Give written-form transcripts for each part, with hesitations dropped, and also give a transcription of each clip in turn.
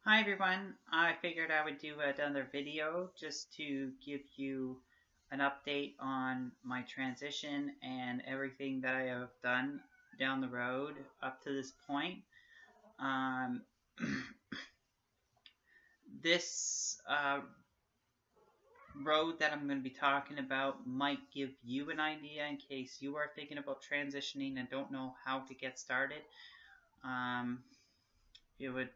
Hi everyone, I figured I would do another video just to give you an update on my transition and everything that I have done down the road up to this point. Um, this road that I'm going to be talking about might give you an idea in case you are thinking about transitioning and don't know how to get started. Um, it would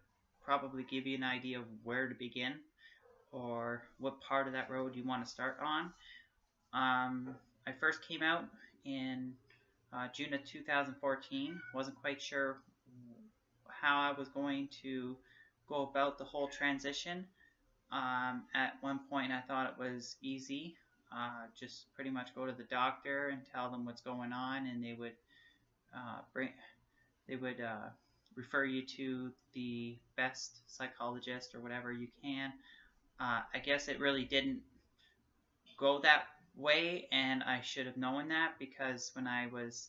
probably give you an idea of where to begin or what part of that road you want to start on. I first came out in June of 2014. Wasn't quite sure how I was going to go about the whole transition. At one point, I thought it was easy. Just pretty much go to the doctor and tell them what's going on, and they would uh, bring they would refer you to the best psychologist or whatever you can. I guess it really didn't go that way, and I should have known that because when I was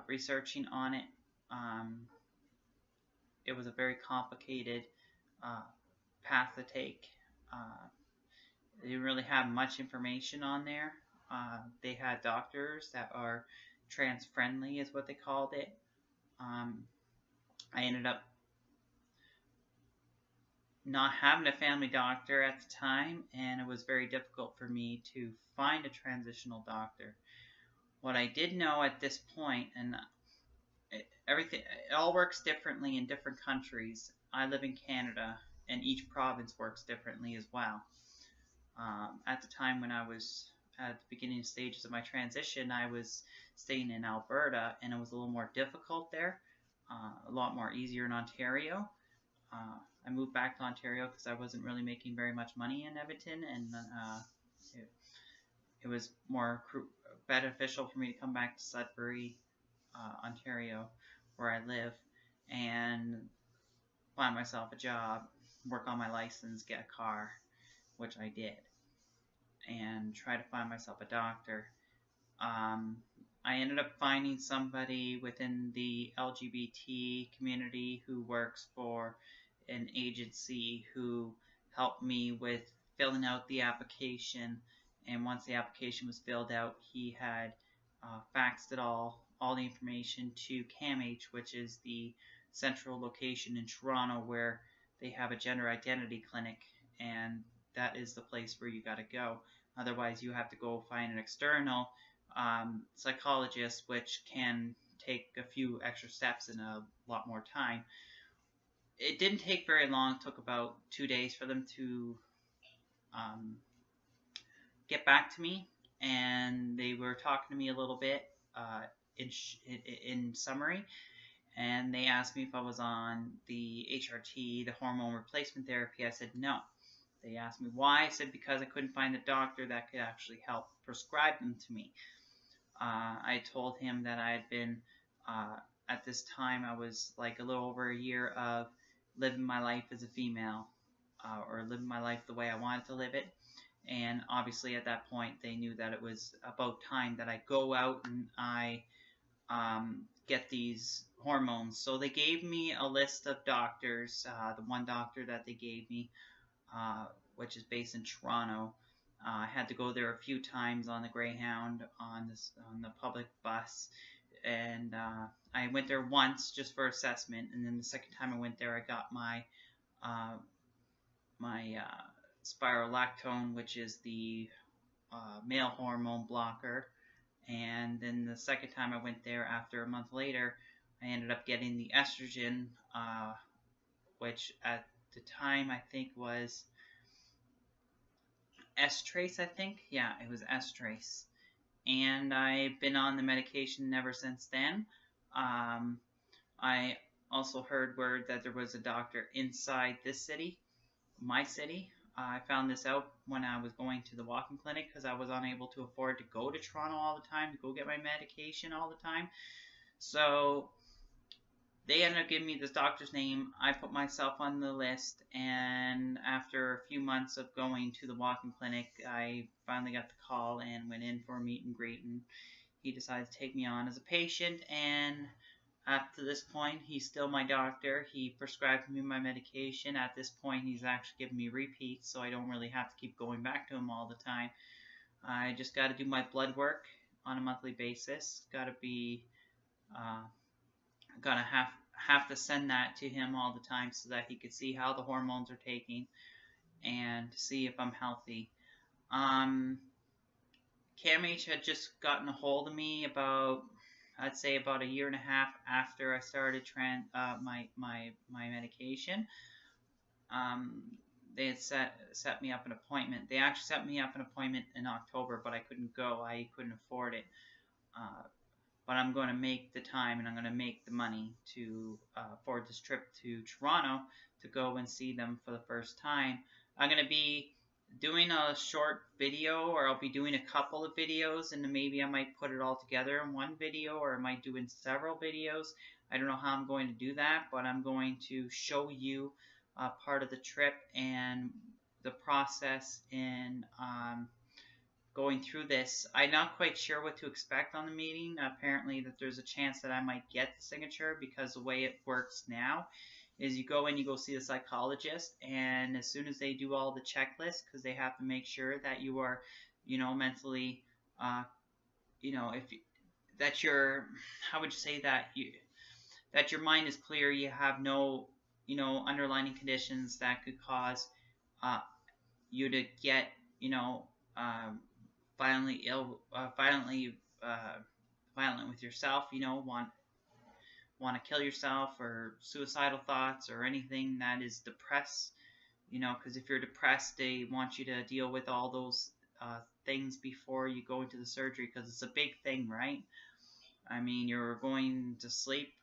researching on it, um, it was a very complicated uh, path to take. Uh, they didn't really have much information on there. They had doctors that are trans friendly, is what they called it. Um, I ended up not having a family doctor at the time, and it was very difficult for me to find a transitional doctor. What I did know at this point, and everything, it all works differently in different countries. I live in Canada, and each province works differently as well. At the time when I was at the beginning stages of my transition, I was staying in Alberta, and it was a little more difficult there, a lot more easier in Ontario. Uh, I moved back to Ontario because I wasn't really making very much money in Edmonton, and it, it was more beneficial for me to come back to Sudbury, Ontario, where I live, and find myself a job, work on my license, get a car, which I did, and try to find myself a doctor. Um, I ended up finding somebody within the LGBT community who works for an agency who helped me with filling out the application. And once the application was filled out, he had faxed it all the information to CAMH, which is the central location in Toronto where they have a gender identity clinic, and that is the place where you got to go. Otherwise, you have to go find an external psychologist, which can take a few extra steps and a lot more time. It didn't take very long. It took about 2 days for them to um, get back to me, and they were talking to me a little bit in summary, and they asked me if I was on the HRT, the hormone replacement therapy. I said no. They asked me why. I said because I couldn't find a doctor that could actually help prescribe them to me. I told him that I had been, at this time, I was like a little over a year of living my life as a female, or living my life the way I wanted to live it. And obviously, at that point, they knew that it was about time that I go out and I get these hormones. So they gave me a list of doctors. The one doctor that they gave me, uh, which is based in Toronto. I had to go there a few times on the Greyhound, on the public bus, and I went there once just for assessment, and then the second time I went there, I got uh, my spirolactone, which is the male hormone blocker, and then the second time I went there, after a month later, I ended up getting the estrogen, which at the time I think was S-Trace, I think. Yeah, it was S-Trace. And I've been on the medication ever since then. Um, I also heard word that there was a doctor inside this city, my city. I found this out when I was going to the walk-in clinic because I was unable to afford to go to Toronto all the time to go get my medication all the time. So they ended up giving me this doctor's name. I put myself on the list, and after a few months of going to the walk-in clinic, I finally got the call and went in for a meet and greet, and he decided to take me on as a patient, and Up to this point, he's still my doctor. He prescribed me my medication. At this point, he's actually giving me repeats, so I don't really have to keep going back to him all the time. I just got to do my blood work on a monthly basis. Got to be, gotta have to send that to him all the time so that he could see how the hormones are taking and see if I'm healthy. CAMH had just gotten a hold of me about, I'd say about a year and a half after I started my medication. They had set me up an appointment. They actually set me up an appointment in October, but I couldn't go. I couldn't afford it. But I'm going to make the time and I'm going to make the money to afford this trip to Toronto to go and see them for the first time. I'm going to be doing a short video, or I'll be doing a couple of videos, and then maybe I might put it all together in one video, or I might do in several videos. I don't know how I'm going to do that, but I'm going to show you part of the trip and the process in going through this. I'm not quite sure what to expect on the meeting. Apparently that there's a chance that I might get the signature, because the way it works now is you go in, you go see the psychologist, and as soon as they do all the checklists, because they have to make sure that you are, mentally, that you're, how would you say that, that your mind is clear, you have no, underlying conditions that could cause you to get, violently ill, violent with yourself, want to kill yourself, or suicidal thoughts, or anything that is depressed, because if you're depressed, they want you to deal with all those things before you go into the surgery, because it's a big thing, right? I mean, you're going to sleep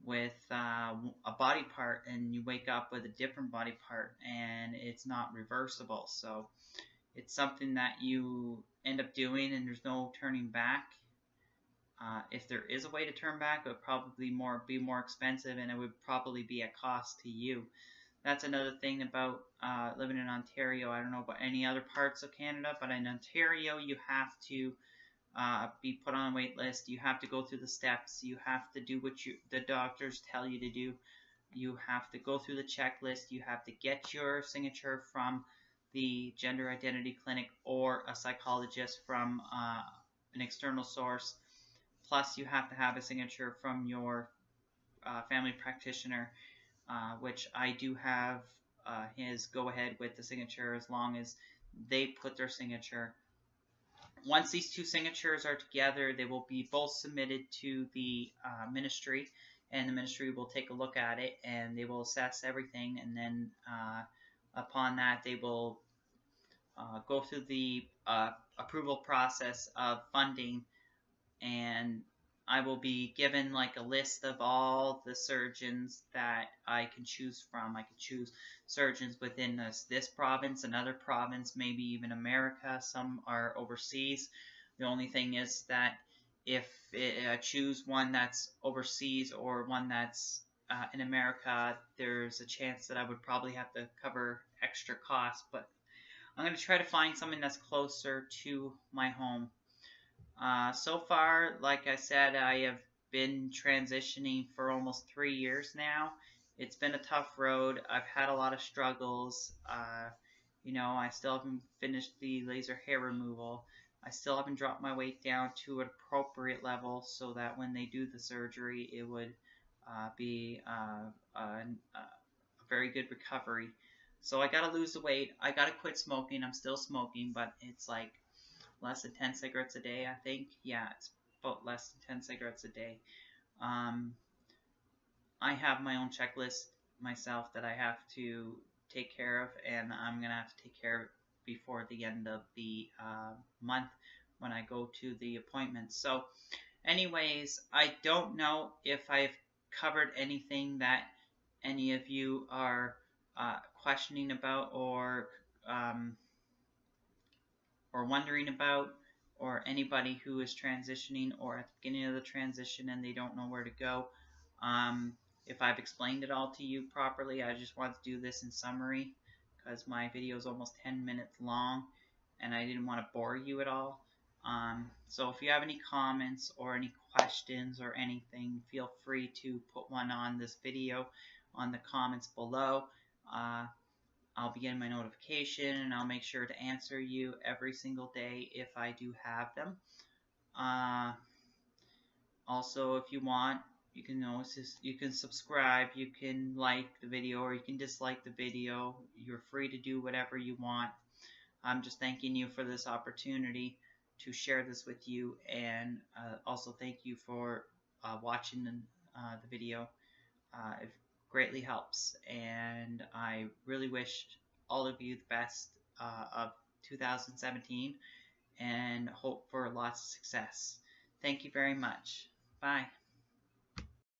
with a body part, and you wake up with a different body part, and it's not reversible. So it's something that you end up doing, and there's no turning back. If there is a way to turn back, it would probably be more expensive, and it would probably be a cost to you. That's another thing about living in Ontario. I don't know about any other parts of Canada, but in Ontario, you have to be put on a wait list. You have to go through the steps. You have to do what the doctors tell you to do. You have to go through the checklist. You have to get your signature from the gender identity clinic or a psychologist from an external source. Plus, you have to have a signature from your family practitioner, which I do have his go-ahead with the signature, as long as they put their signature. Once these two signatures are together, they will be both submitted to the ministry, and the ministry will take a look at it, and they will assess everything, and then upon that, they will go through the approval process of funding, and I will be given like a list of all the surgeons that I can choose from. I can choose surgeons within this province, another province, maybe even America. Some are overseas. The only thing is that if I choose one that's overseas or one that's in America, there's a chance that I would probably have to cover extra costs, but I'm going to try to find something that's closer to my home. So far, like I said, I have been transitioning for almost 3 years now. It's been a tough road. I've had a lot of struggles. I still haven't finished the laser hair removal. I still haven't dropped my weight down to an appropriate level so that when they do the surgery, it would be a very good recovery. So I gotta lose the weight. I gotta quit smoking. I'm still smoking, but it's like less than 10 cigarettes a day, I think. Yeah, it's about less than 10 cigarettes a day. I have my own checklist myself that I have to take care of, and I'm going to have to take care of it before the end of the month when I go to the appointment. So anyways, I don't know if I've covered anything that any of you are questioning about or wondering about, or anybody who is transitioning or at the beginning of the transition and they don't know where to go. If I've explained it all to you properly, I just want to do this in summary because my video is almost 10 minutes long and I didn't want to bore you at all. So if you have any comments or any questions or anything, feel free to put one on this video on the comments below. I'll be getting my notification and I'll make sure to answer you every single day if I do have them. Also, if you want, you can subscribe, you can like the video, or you can dislike the video. You're free to do whatever you want. I'm just thanking you for this opportunity to share this with you, and also thank you for watching the video. It greatly helps, and I really wish all of you the best of 2017 and hope for lots of success. Thank you very much. Bye.